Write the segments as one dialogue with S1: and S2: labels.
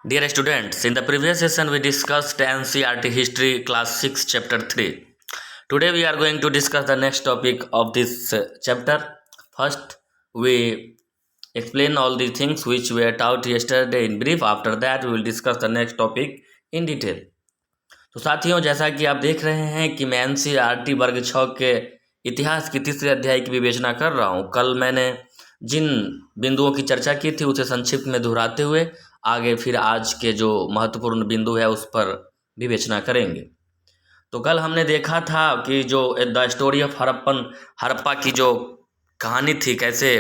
S1: Dear students, in the previous session we discussed NCERT History Class 6 Chapter 3. Today we are going to discuss the next topic of this chapter. First, we explain all the things which were taught yesterday in brief. After that, we will discuss the next topic in detail. तो साथियों, जैसा कि आप देख रहे हैं कि मैं NCERT वर्ग 6 के इतिहास की तीसरे अध्याय की विवेचना कर रहा हूँ। कल मैंने जिन बिंदुओं की चर्चा की थी उसे संक्षिप्त में दोहराते हुए आगे फिर आज के जो महत्वपूर्ण बिंदु है उस पर विवेचना करेंगे। तो कल हमने देखा था कि जो द स्टोरी ऑफ हड़प्पा की जो कहानी थी, कैसे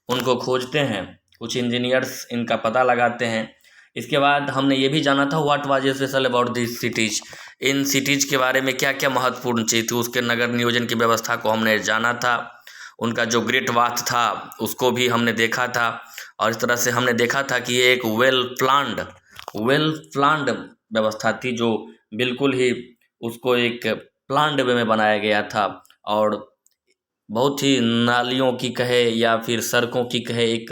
S1: उनको खोजते हैं, कुछ इंजीनियर्स इनका पता लगाते हैं। इसके बाद हमने ये भी जाना था what was special about this cities, in cities के बारे में क्या क्या महत्वपूर्ण चीज़ थी, उसके नगर नियोजन की व्यवस्था को हमने जाना था, उनका जो ग्रेट वाथ था उसको भी हमने देखा था। और इस तरह से हमने देखा था कि ये एक वेल प्लान्ड व्यवस्था थी, जो बिल्कुल ही उसको एक प्लान्ड वे में बनाया गया था और बहुत ही नालियों की कहे या फिर सड़कों की कहे एक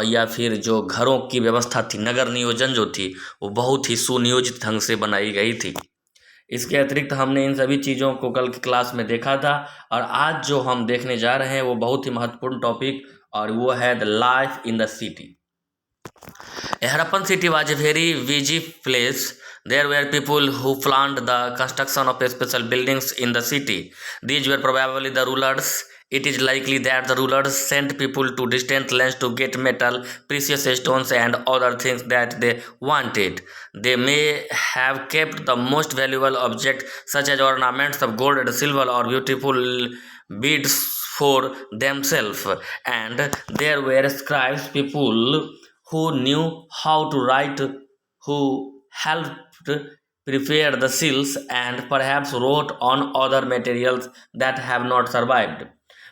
S1: या फिर जो घरों की व्यवस्था थी, नगर नियोजन जो थी वो बहुत ही सुनियोजित ढंग से बनाई गई थी। इसके अतिरिक्त हमने इन सभी चीज़ों को कल की क्लास में देखा था और आज जो हम देखने जा रहे हैं वो बहुत ही महत्वपूर्ण टॉपिक और वो है the life in the city. Harappan city was a very busy place. There were people who planned the construction of special buildings in the city. These were probably the rulers. It is likely that the rulers sent people to distant lands to get metal, precious stones, and other things that they wanted. They may have kept the most valuable objects, such as ornaments of gold and silver or beautiful beads, for themselves. And there were scribes, people who knew how to write, who helped prepare the seals, and perhaps wrote on other materials that have not survived.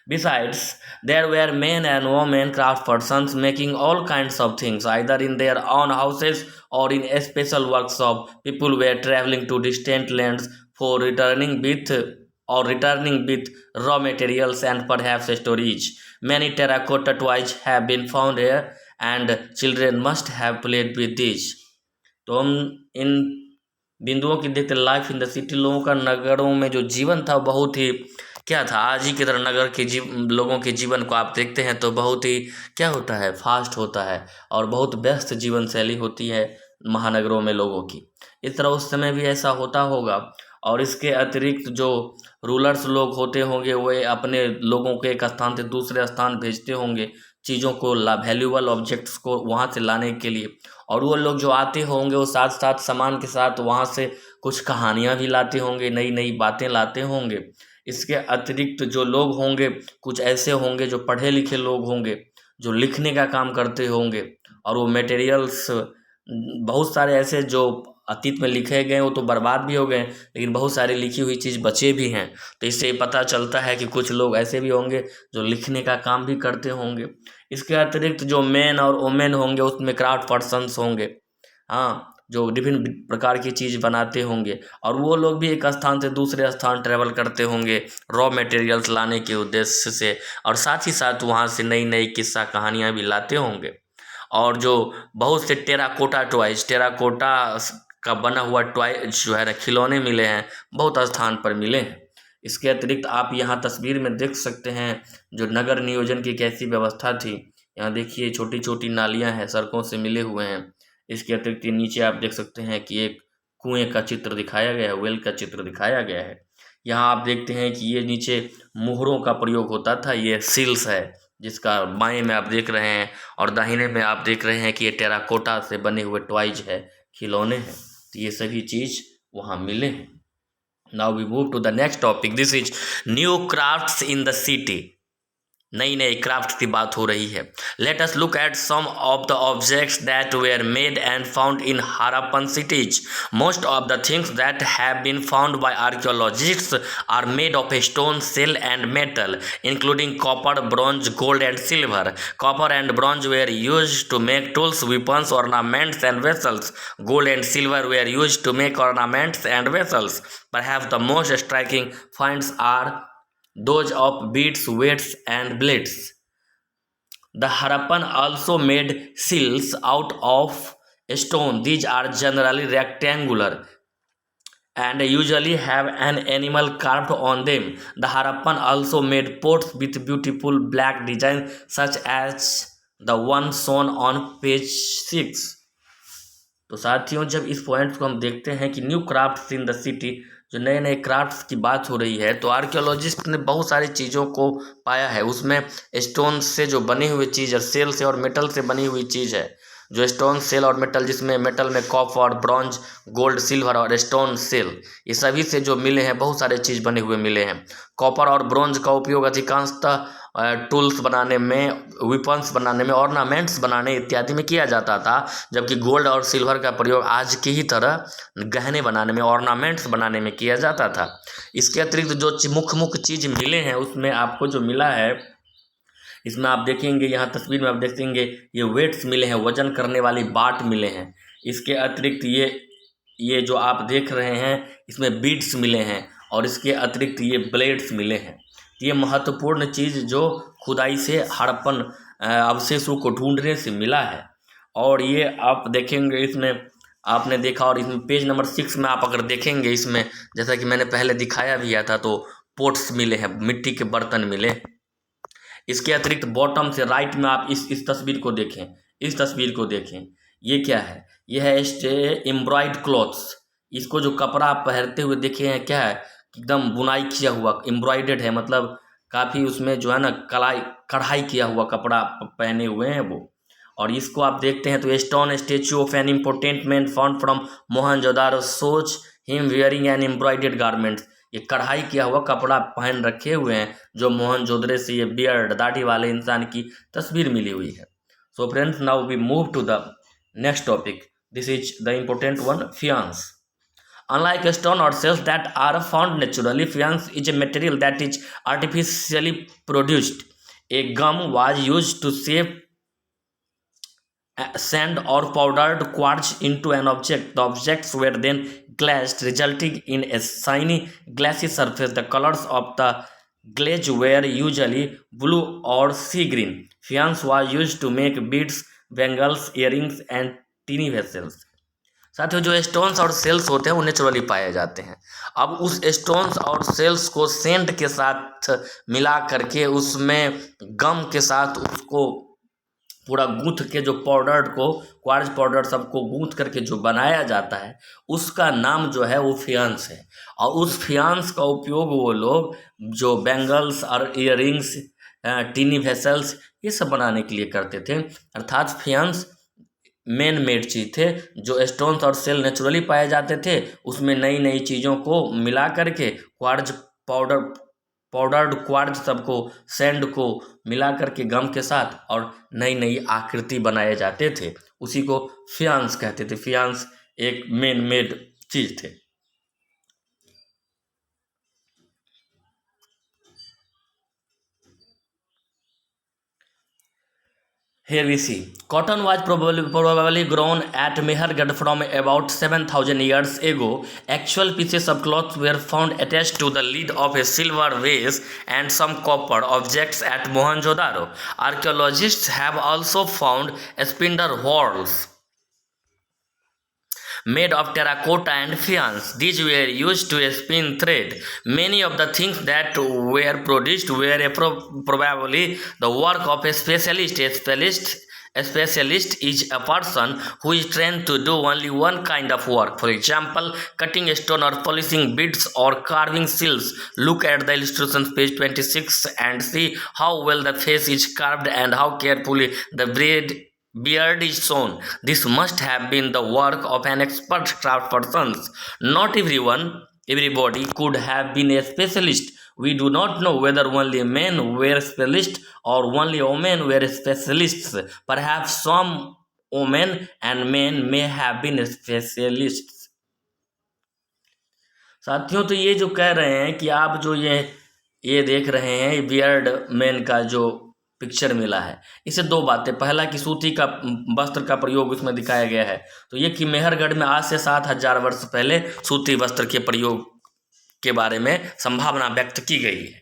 S1: Besides, there were men and women craftspersons making all kinds of things, either in their own houses or in a special workshop. People were traveling to distant lands for returning with raw materials and perhaps storage. Many terracotta toys have been found here, and children must have played with these. तो हम इन बिंदुओं की देखते life in the city, लोगों का नगरों में जो जीवन था बहुत ही क्या था, आज ही की तरह नगर के लोगों के जीवन को आप देखते हैं तो बहुत ही क्या होता है, फास्ट होता है और बहुत व्यस्त जीवन शैली होती है महानगरों में लोगों की। इस तरह उस समय भी ऐसा होता होगा। और इसके अतिरिक्त जो रूलर्स लोग होते होंगे वे अपने लोगों को एक स्थान से दूसरे स्थान भेजते होंगे, चीज़ों को वैल्यूबल ऑब्जेक्ट्स को वहाँ से लाने के लिए। और वो लोग जो आते होंगे वो साथ साथ सामान के साथ वहाँ से कुछ कहानियाँ भी लाते होंगे, नई नई बातें लाते होंगे। इसके अतिरिक्त जो लोग होंगे कुछ ऐसे होंगे जो पढ़े लिखे लोग होंगे, जो लिखने का काम करते होंगे, और वो मटेरियल्स बहुत सारे ऐसे जो अतीत में लिखे गए वो तो बर्बाद भी हो गए, लेकिन बहुत सारी लिखी हुई चीज़ बचे भी हैं। तो इससे पता चलता है कि कुछ लोग ऐसे भी होंगे जो लिखने का काम भी करते होंगे। इसके अतिरिक्त जो मैन और वोमेन होंगे उसमें क्राफ्ट पर्सन्स होंगे, हाँ, जो विभिन्न प्रकार की चीज़ बनाते होंगे, और वो लोग भी एक स्थान से दूसरे स्थान ट्रैवल करते होंगे रॉ मटेरियल्स लाने के उद्देश्य से, और साथ ही साथ वहाँ से नई नई किस्सा कहानियाँ भी लाते होंगे। और जो बहुत से टेराकोटा का बना हुआ टॉय जो है खिलौने मिले हैं, बहुत स्थान पर मिले हैं। इसके अतिरिक्त आप यहाँ तस्वीर में देख सकते हैं जो नगर नियोजन की कैसी व्यवस्था थी। यहाँ देखिए छोटी छोटी नालियाँ हैं, सड़कों से मिले हुए हैं। इसके अतिरिक्त नीचे आप देख सकते हैं कि एक कुएं का चित्र दिखाया गया है, वेल का चित्र दिखाया गया है। यहाँ आप देखते हैं कि ये नीचे मुहरों का प्रयोग होता था, ये सील्स है जिसका बाएं में आप देख रहे हैं, और दाहिने में आप देख रहे हैं कि ये टेराकोटा से बने हुए टॉयज है, खिलौने हैं। तो ये सभी चीज़ वहाँ मिले हैं। Now we move to the next topic, this is new crafts in the city. नई नई क्राफ्ट की बात हो रही है। Let us look at some of the objects that were made and found in Harappan cities. Most of the things that have been found by archaeologists are made of stone, shell and metal, including copper, bronze, gold and silver. Copper and bronze were used to make tools, weapons, ornaments, and vessels. Gold and silver were used to make ornaments and vessels. Perhaps the most striking finds are those of beads, weights, and blades. The Harappan also made seals out of stone. These are generally rectangular and usually have an animal carved on them. The Harappan also made pots with beautiful black designs such as the one shown on page 6. तो साथियों, जब इस point को हम देखते हैं कि new crafts in the city, जो नए नए क्राफ्ट्स की बात हो रही है, तो आर्कियोलॉजिस्ट ने बहुत सारी चीज़ों को पाया है। उसमें स्टोन से जो बनी हुई चीज़ और सेल से और मेटल से बनी हुई चीज़ है। जो स्टोन, सेल और मेटल, जिसमें मेटल में कॉपर, ब्रॉन्ज, गोल्ड, सिल्वर और स्टोन, सेल, ये सभी से जो मिले हैं बहुत सारे चीज़ बने हुए मिले हैं। कॉपर और ब्रॉन्ज का उपयोग अधिकांशतः टूल्स बनाने में, वेपन्स बनाने में, ऑर्नामेंट्स बनाने इत्यादि में किया जाता था, जबकि गोल्ड और सिल्वर का प्रयोग आज की ही तरह गहने बनाने में, ऑर्नामेंट्स बनाने में किया जाता था। इसके अतिरिक्त जो मुख्य चीज़ मिले हैं उसमें आपको जो मिला है, इसमें आप देखेंगे, यहाँ तस्वीर में आप देखेंगे, ये वेट्स मिले हैं, वजन करने वाली बाट मिले हैं। इसके अतिरिक्त ये जो आप देख रहे हैं, इसमें बीड्स मिले हैं, और इसके अतिरिक्त ये ब्लेड्स मिले हैं। ये महत्वपूर्ण चीज़ जो खुदाई से हड़प्पन अवशेषों को ढूंढने से मिला है। और ये आप देखेंगे, इसमें आपने देखा, और इसमें पेज नंबर 6 में आप अगर देखेंगे, इसमें जैसा कि मैंने पहले दिखाया भी था, तो पोट्स मिले हैं, मिट्टी के बर्तन मिले। इसके अतिरिक्त बॉटम से राइट में आप इस तस्वीर को देखें, इस तस्वीर को देखें, ये क्या है? ये है एम्ब्रॉयड क्लॉथ्स। इसको जो कपड़ा आप पहनते हुए देखे हैं, क्या है? एकदम बुनाई किया हुआ, एम्ब्रॉयडेड है, मतलब काफ़ी उसमें जो है ना कढ़ाई किया हुआ कपड़ा पहने हुए हैं वो। और इसको आप देखते हैं तो stone statue of an important man found from Mohenjodaro shows him wearing an embroidered garment. ये कढ़ाई किया हुआ कपड़ा पहन रखे हुए हैं, जो मोहनजोदड़ो से ये बियर्ड, दाढ़ी वाले इंसान की तस्वीर मिली हुई है। So friends, now we move to the next topic. This is the important one, faience. Unlike stone or shells that are found naturally, faience is a material that is artificially produced. A gum was used to shape sand or powdered quartz into an object. The objects were then glazed, resulting in a shiny, glassy surface. The colors of the glaze were usually blue or sea green. Faience was used to make beads, bangles, earrings, and tiny vessels. साथियों, जो stones और sales होते हैं वो naturally पाए जाते हैं। अब उस स्टोन्स और सेल्स को सेंट के साथ मिला करके, उसमें गम के साथ उसको पूरा गूंथ के, जो पाउडर को, क्वार्ट्ज पाउडर सबको गूंथ करके जो बनाया जाता है, उसका नाम जो है वो फैंस है। और उस फैंस का उपयोग वो लोग जो बैंगल्स और ईयरिंग्स, टीनी वेसल्स, ये सब बनाने के लिए करते थे। अर्थात फैंस मेन मेड चीज़ थे। जो स्टोन्स और सेल नेचुरली पाए जाते थे, उसमें नई नई चीज़ों को मिला करके, क्वार्ट्ज पाउडर्ड क्वार्ट्ज सबको, सैंड को मिला करके गम के साथ, और नई नई आकृति बनाए जाते थे। उसी को फैंस कहते थे। फैंस एक मेन मेड चीज़ थे। Here we see, cotton was probably grown at Mehergarh from about 7,000 years ago. Actual pieces of cloth were found attached to the lid of a silver vase and some copper objects at Mohenjo-daro. Archaeologists have also found spindle whorls made of terracotta and faience. These were used to spin thread. Many of the things that were produced were probably the work of a specialist. A specialist is a person who is trained to do only one kind of work. For example, cutting stone or polishing beads or carving seals. Look at the illustrations, page 26, and see how well the face is carved and how carefully the beard is shown. This must have been the work of an expert craftsperson. Not everybody could have been a specialist. We do not know whether only men were specialists or only women were specialists. Perhaps some women and men may have been specialists. साथियों, तो ये जो कह रहे हैं कि आप जो ये देख रहे हैं, बियर्ड मैन का जो पिक्चर मिला है, इसे दो बातें, पहला कि सूती का वस्त्र का प्रयोग उसमें दिखाया गया है, तो ये कि मेहरगढ़ में आज से 7,000 वर्ष पहले सूती वस्त्र के प्रयोग के बारे में संभावना व्यक्त की गई है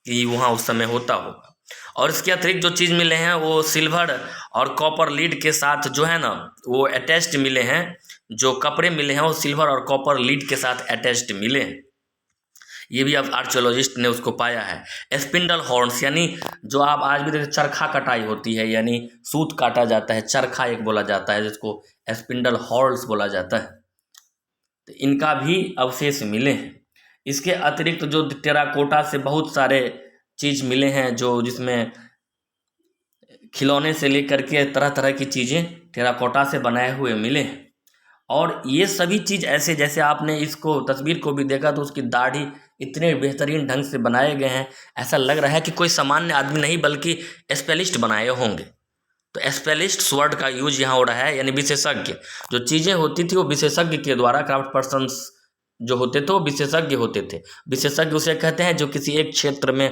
S1: कि वहाँ उस समय होता होगा। और इसके अतिरिक्त जो चीज़ मिले हैं वो सिल्वर और कॉपर लीड के साथ जो है ना वो अटैच्ड मिले हैं। जो कपड़े मिले हैं वो सिल्वर और कॉपर लीड के साथ अटैच्ड मिले हैं। ये भी अब आर्कियोलॉजिस्ट ने उसको पाया है। स्पिंडल हॉर्न्स यानी जो आप आज भी देखते चरखा कटाई होती है यानी सूत काटा जाता है, चरखा एक बोला जाता है जिसको स्पिंडल हॉर्न्स बोला जाता है। तो इनका भी अवशेष मिले हैं। इसके अतिरिक्त जो टेराकोटा से बहुत सारे चीज़ मिले हैं जो जिसमें खिलौने से लेकर के तरह तरह की चीज़ें टेराकोटा से बनाए हुए मिले हैं। और ये सभी चीज़ ऐसे जैसे आपने इसको तस्वीर को भी देखा तो उसकी दाढ़ी इतने बेहतरीन ढंग से बनाए गए हैं, ऐसा लग रहा है कि कोई सामान्य आदमी नहीं बल्कि स्पेलिस्ट बनाए होंगे। तो स्पेलिस्ट वर्ड का यूज यहाँ हो रहा है यानी विशेषज्ञ। जो चीज़ें होती थी वो विशेषज्ञ के द्वारा, क्राफ्ट पर्सन्स जो होते थे वो विशेषज्ञ होते थे। विशेषज्ञ उसे कहते हैं जो किसी एक क्षेत्र में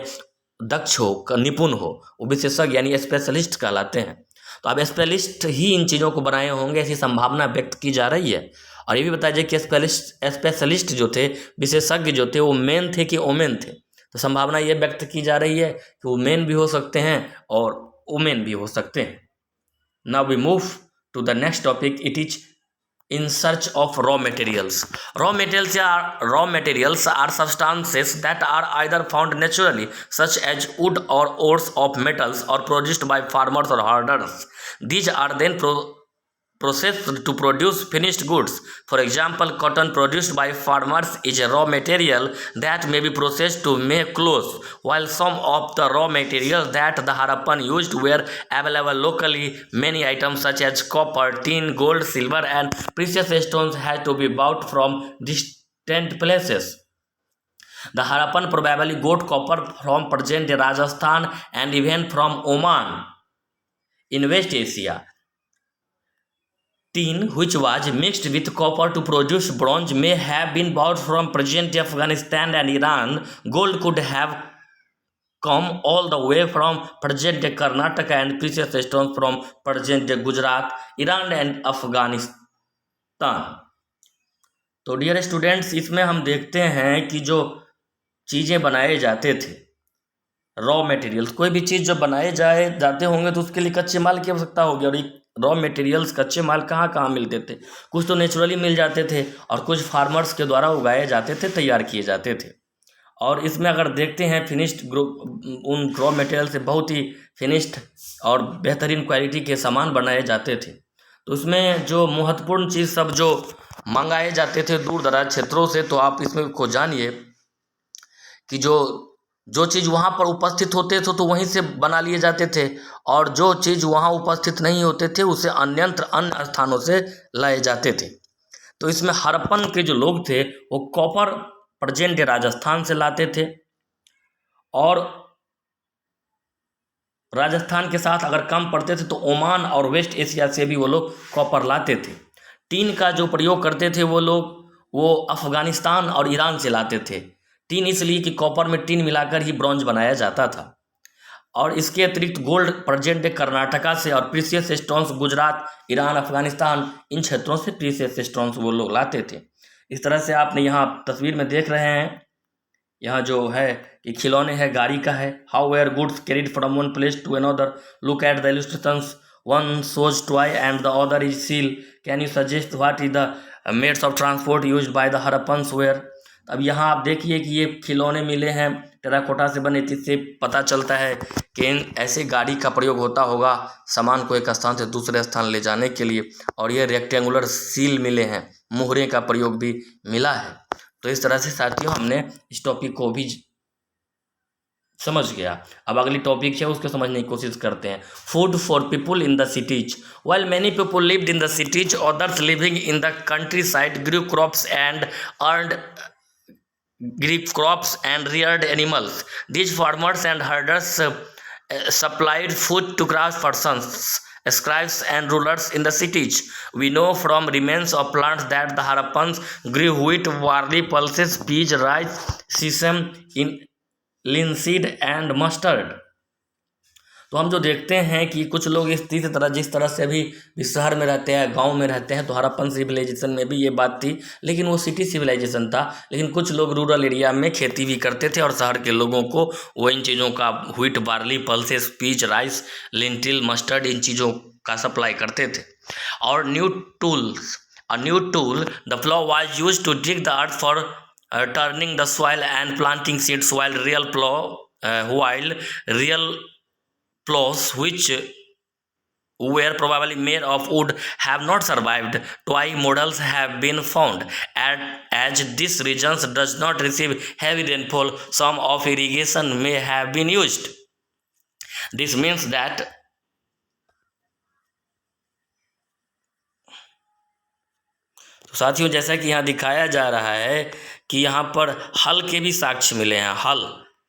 S1: दक्ष हो, निपुण हो, वो विशेषज्ञ यानी स्पेशलिस्ट कहलाते हैं। तो अब स्पेशलिस्ट ही इन चीज़ों को बनाए होंगे ऐसी संभावना व्यक्त की जा रही है। और ये भी बताया जाए कि स्पेशलिस्ट जो थे, विशेषज्ञ जो थे, वो मेन थे कि ओमेन थे। तो संभावना ये व्यक्त की जा रही है कि वो मेन भी हो सकते हैं और वोमेन भी हो सकते हैं। Now we move to the next topic, it is in search of raw materials. Raw materials are substances that are either found naturally, such as wood or ores of metals, or produced by farmers or herders. These are then processed to produce finished goods. For example, cotton produced by farmers is a raw material that may be processed to make clothes, while some of the raw materials that the Harappan used were available locally. Many items such as copper, tin, gold, silver, and precious stones had to be bought from distant places. The Harappan probably got copper from present Rajasthan and even from Oman in West Asia. Tin, which was mixed with copper to produce bronze, may have been bought from present Afghanistan and Iran. Gold could have come all the way from present Karnataka and precious stones from present Gujarat, Iran and Afghanistan. तो dear students, इसमें हम देखते हैं कि जो चीज़ें बनाए जाते थे, रॉ मटेरियल्स, कोई भी चीज़ जब बनाए जाते होंगे तो उसके लिए कच्चे माल की आवश्यकता होगी। और रॉ मटेरियल्स, कच्चे माल कहाँ कहाँ मिलते थे? कुछ तो नेचुरली मिल जाते थे और कुछ फार्मर्स के द्वारा उगाए जाते थे, तैयार किए जाते थे। और इसमें अगर देखते हैं फिनिश्ड उन रॉ मटेरियल से बहुत ही फिनिश्ड और बेहतरीन क्वालिटी के सामान बनाए जाते थे। तो उसमें जो महत्वपूर्ण चीज़ सब जो मंगाए जाते थे दूर दराज क्षेत्रों से, तो आप इसमें को जानिए कि जो चीज़ वहाँ पर उपस्थित होते थे तो वहीं से बना लिए जाते थे, और जो चीज़ वहाँ उपस्थित नहीं होते थे उसे अन्य स्थानों से लाए जाते थे। तो इसमें हड़प्पन के जो लोग थे वो कॉपर प्रेजेंट राजस्थान से लाते थे, और राजस्थान के साथ अगर कम पड़ते थे तो ओमान और वेस्ट एशिया से भी वो लोग कॉपर लाते थे। टीन का जो प्रयोग करते थे वो अफगानिस्तान और ईरान से लाते थे। टीन इसलिए कि कॉपर में टीन मिलाकर ही ब्रॉन्ज बनाया जाता था। और इसके अतिरिक्त गोल्ड प्रेजेंट कर्नाटका से, और precious stones Gujarat, Iran, Afghanistan, इन क्षेत्रों से प्रीसियस स्टोन्स वो लोग लाते थे। इस तरह से आपने यहाँ तस्वीर में देख रहे हैं, यहाँ जो है कि खिलौने है, गाड़ी का है। How were goods carried from one place to another, look at the illustrations, one shows toy and the other is seal, can you suggest what is the modes of transport used by the Harappans were. अब यहाँ आप देखिए कि ये खिलौने मिले हैं terracotta से बने, जिससे पता चलता है कि ऐसे गाड़ी का प्रयोग होता होगा सामान को एक स्थान से दूसरे स्थान ले जाने के लिए। और ये रेक्टेंगुलर सील मिले हैं, मुहरे का प्रयोग भी मिला है। तो इस तरह से साथियों हमने इस टॉपिक को भी समझ गया। अब अगली टॉपिक है उसको समझने की कोशिश करते हैं। Food for people in the cities. While many people lived in the cities, others living in the countryside grew crops and reared animals. These farmers and herders supplied food to craft persons, scribes and rulers in the cities. We know from remains of plants that the Harappans grew wheat, barley, pulses, peas, rice, sesame, linseed and mustard. तो हम जो देखते हैं कि कुछ लोग इसी तरह जिस तरह से अभी शहर में रहते हैं, गांव में रहते हैं, तो हड़प्पन सिविलाइजेशन में भी ये बात थी, लेकिन वो सिटी सिविलाइजेशन था। लेकिन कुछ लोग रूरल एरिया में खेती भी करते थे और शहर के लोगों को वो इन चीज़ों का wheat, barley, pulses, peas, rice, lentil, mustard, इन चीज़ों का सप्लाई करते थे। और a new tool, the plow was used to dig the earth for turning the soil and planting seeds, while real plows, which were probably made of wood, have not survived. Toy models have been found. As this region does not receive heavy rainfall, some of irrigation may have been used. This means that तो साथियों, जैसा कि यहाँ दिखाया जा रहा है कि यहाँ पर हल के भी साक्ष्य मिले हैं,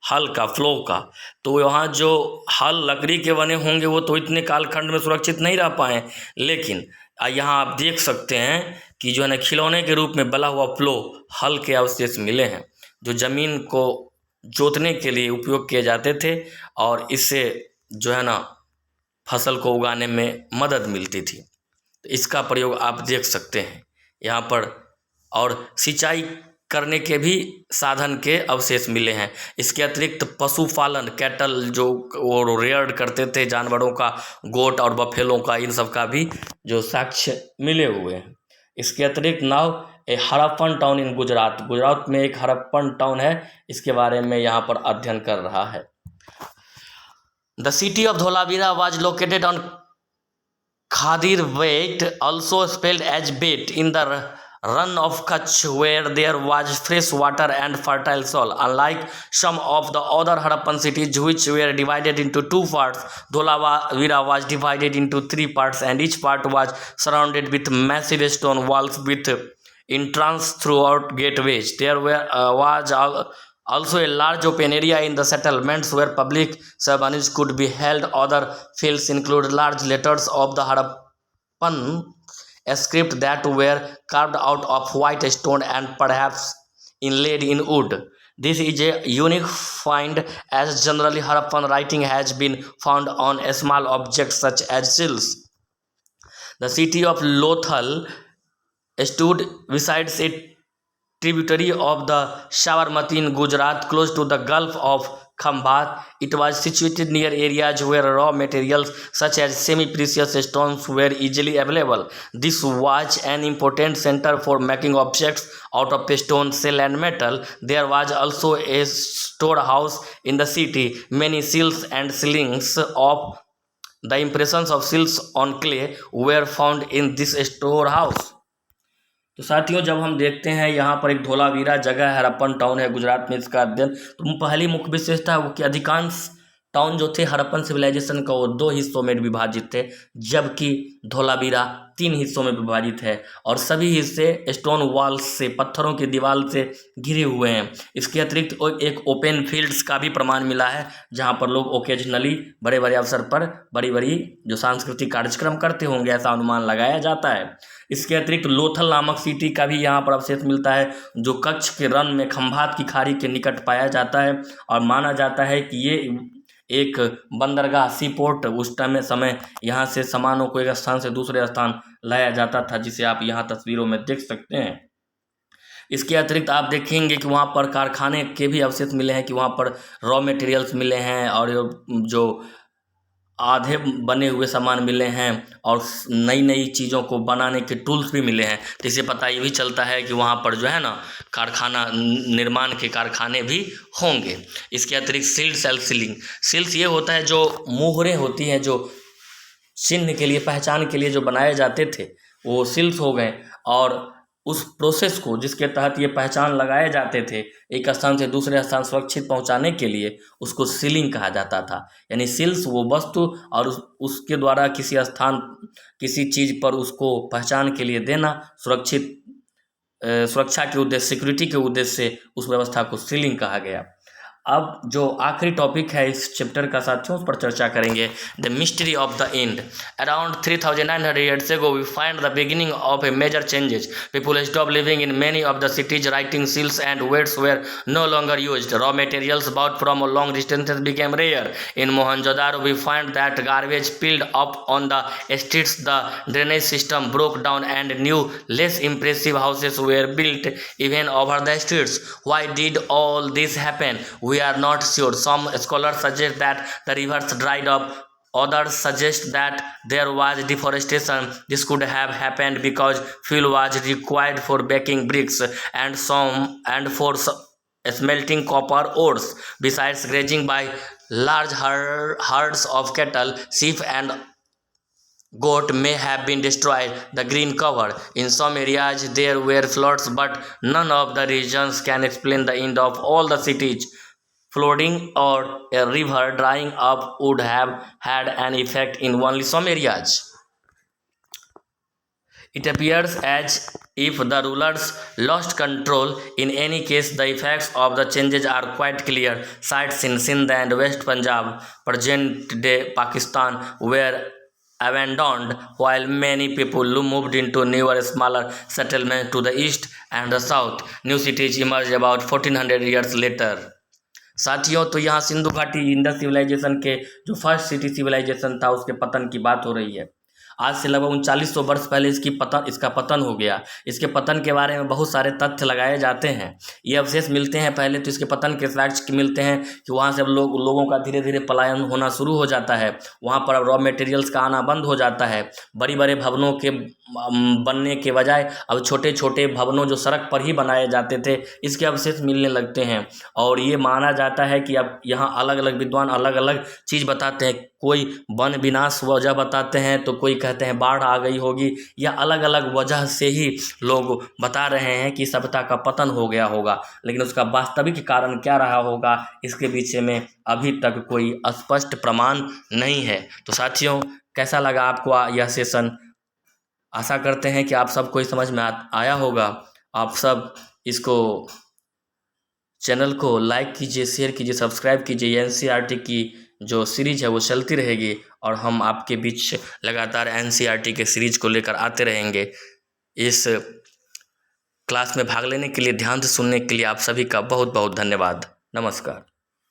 S1: हल का, फ्लो का। तो यहाँ जो हल लकड़ी के बने होंगे वो तो इतने कालखंड में सुरक्षित नहीं रह पाए, लेकिन यहाँ आप देख सकते हैं कि जो है ना खिलौने के रूप में बना हुआ फ्लो, हल के अवशेष मिले हैं, जो ज़मीन को जोतने के लिए उपयोग किए जाते थे और इससे जो है ना फसल को उगाने में मदद मिलती थी। तो इसका प्रयोग आप देख सकते हैं यहाँ पर। और सिंचाई करने के भी साधन के अवशेष मिले हैं। इसके अतिरिक्त पशुपालन, कैटल जो वो रेयर्ड करते थे जानवरों का, गोट और बफेलों का, इन सब का भी जो साक्ष्य मिले हुए हैं। इसके अतिरिक्त now A Harappan town in Gujarat में एक हड़प्पन टाउन है, इसके बारे में यहाँ पर अध्ययन कर रहा है। The city of Dholavira was located on Khadir Wait, also spelled as Bait, in the run of Kutch, where there was fresh water and fertile soil. Unlike some of the other Harappan cities, which were divided into two parts, Dholavira was divided into three parts, and each part was surrounded with massive stone walls with entrance throughout gateways. There was also a large open area in the settlements where public ceremonies could be held. Other fields include large letters of the Harappan script that were carved out of white stone and perhaps inlaid in wood. This is a unique find, as generally Harappan writing has been found on small objects such as seals. The city of Lothal stood beside a tributary of the Sabarmati in Gujarat, close to the Gulf of Khambat. It was situated near areas where raw materials such as semi-precious stones were easily available. This was an important center for making objects out of stone, shell, and metal. There was also a storehouse in the city. Many seals and ceilings of the impressions of seals on clay were found in this storehouse. तो साथियों, जब हम देखते हैं यहाँ पर एक धोलावीरा जगह है, हड़प्पन टाउन है गुजरात में, इसका अध्ययन, तो पहली मुख्य विशेषता है वो कि अधिकांश टाउन जो थे हड़प्पन सिविलाइजेशन का वो 2 हिस्सों में विभाजित थे, जबकि धोलावीरा 3 हिस्सों में विभाजित है और सभी हिस्से स्टोन वॉल से, पत्थरों की दीवार से घिरे हुए हैं। इसके अतिरिक्त एक ओपन फील्ड्स का भी प्रमाण मिला है, जहाँ पर लोग ओकेजनली बड़े बड़े अवसर पर बड़ी बड़ी जो सांस्कृतिक कार्यक्रम करते होंगे, ऐसा अनुमान लगाया जाता है। इसके अतिरिक्त लोथल नामक सिटी का भी यहाँ पर अवशेष मिलता है, जो कच्छ के रन में खंभात की खाड़ी के निकट पाया जाता है और माना जाता है कि ये एक बंदरगाह, सी पोर्ट उस समय यहाँ से सामानों को एक स्थान से दूसरे स्थान लाया जाता था, जिसे आप यहाँ तस्वीरों में देख सकते हैं। इसके अतिरिक्त आप देखेंगे कि वहाँ पर कारखाने के भी अवशेष मिले हैं, कि वहाँ पर रॉ मटेरियल्स मिले हैं और जो आधे बने हुए सामान मिले हैं और नई नई चीज़ों को बनाने के टूल्स भी मिले हैं। तो इससे पता ये भी चलता है कि वहाँ पर जो है ना कारखाना, निर्माण के कारखाने भी होंगे। इसके अतिरिक्त सील्स ये होता है जो मोहरें होती हैं, जो चिन्ह के लिए, पहचान के लिए जो बनाए जाते थे, वो सील्स हो गए। और उस प्रोसेस को जिसके तहत ये पहचान लगाए जाते थे एक स्थान से दूसरे स्थान सुरक्षित पहुंचाने के लिए, उसको सीलिंग कहा जाता था। यानी सील्स वो वस्तु और उसके द्वारा किसी स्थान, किसी चीज़ पर उसको पहचान के लिए देना, सुरक्षा के उद्देश्य, सिक्योरिटी के उद्देश्य से उस व्यवस्था को सीलिंग कहा गया। अब जो आखिरी टॉपिक है इस चैप्टर का साथियों, उस पर चर्चा करेंगे, the mystery of the end. Around 3900 years ago we find the beginning of a major changes. People stopped living in many of the cities. Writing seals and weights were no longer used. Raw materials bought from long distances became rare. In Mohenjo-daro we find that garbage piled up on the streets, the drainage system broke down, and new less impressive houses were built even over the streets. Why did all this happen? We are not sure. Some scholars suggest that the rivers dried up. Others suggest that there was deforestation. This could have happened because fuel was required for baking bricks and for smelting copper ores. Besides grazing by large herds of cattle, sheep and goat may have been destroyed. The green cover. In some areas there were floods, but none of the regions can explain the end of all the cities. Flooding or a river drying up would have had an effect in only some areas. It appears as if the rulers lost control. In any case, the effects of the changes are quite clear. Sites in Sindh and West Punjab, present-day Pakistan, were abandoned, while many people moved into newer, smaller settlements to the east and the south. New cities emerged about 1400 years later. साथियों, तो यहाँ सिंधु घाटी Indus civilisation के जो first city civilisation था उसके पतन की बात हो रही है। आज से लगभग 3900 वर्ष पहले इसका पतन हो गया। इसके पतन के बारे में बहुत सारे तथ्य लगाए जाते हैं। ये अवशेष मिलते हैं पहले तो इसके पतन के साक्ष्य मिलते हैं कि वहाँ से अब लोगों का धीरे धीरे पलायन होना शुरू हो जाता है। वहाँ पर अब रॉ मटेरियल्स का आना बंद हो जाता है। बड़ी बड़े भवनों के बनने के बजाय अब छोटे छोटे भवनों जो सड़क पर ही बनाए जाते थे इसके अवशेष मिलने लगते हैं। और ये माना जाता है कि अब यहाँ अलग अलग विद्वान अलग अलग चीज़ बताते हैं। कोई वन विनाश वजह बताते हैं तो कोई कहते हैं बाढ़ आ गई होगी, या अलग अलग वजह से ही लोग बता रहे हैं कि सभ्यता का पतन हो गया होगा। लेकिन उसका वास्तविक कारण क्या रहा होगा इसके पीछे में अभी तक कोई स्पष्ट प्रमाण नहीं है। तो साथियों, कैसा लगा आपको यह सेशन? आशा करते हैं कि आप सबको समझ में आया होगा। आप सब इसको चैनल को लाइक कीजिए, शेयर कीजिए, सब्सक्राइब कीजिए। एनसीईआरटी की जो सीरीज है वो चलती रहेगी और हम आपके बीच लगातार एनसीईआरटी के सीरीज को लेकर आते रहेंगे। इस क्लास में भाग लेने के लिए, ध्यान से सुनने के लिए आप सभी का बहुत बहुत धन्यवाद। नमस्कार।